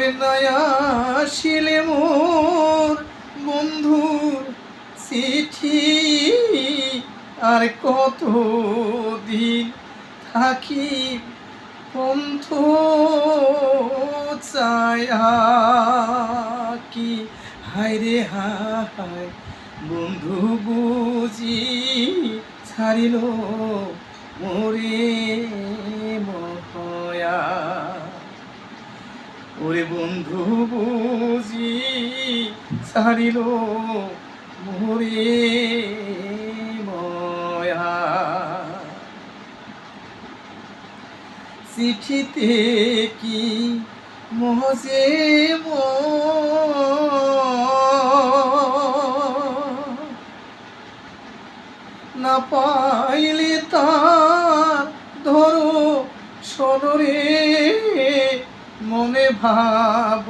ওরে নয়া শিলে মোর বন্ধুর চিঠি আর কত দিন থাকি পন্থ চায়া কি হায় রে হায় বন্ধু বুঝি ছাড়িল মোরে মহয়া ওরে বন্ধু বুঝি ছাড়িল মোরে ময়া চিঠিতে কি মহজে না পাইলে তার ধরো সনরে মনে ভাব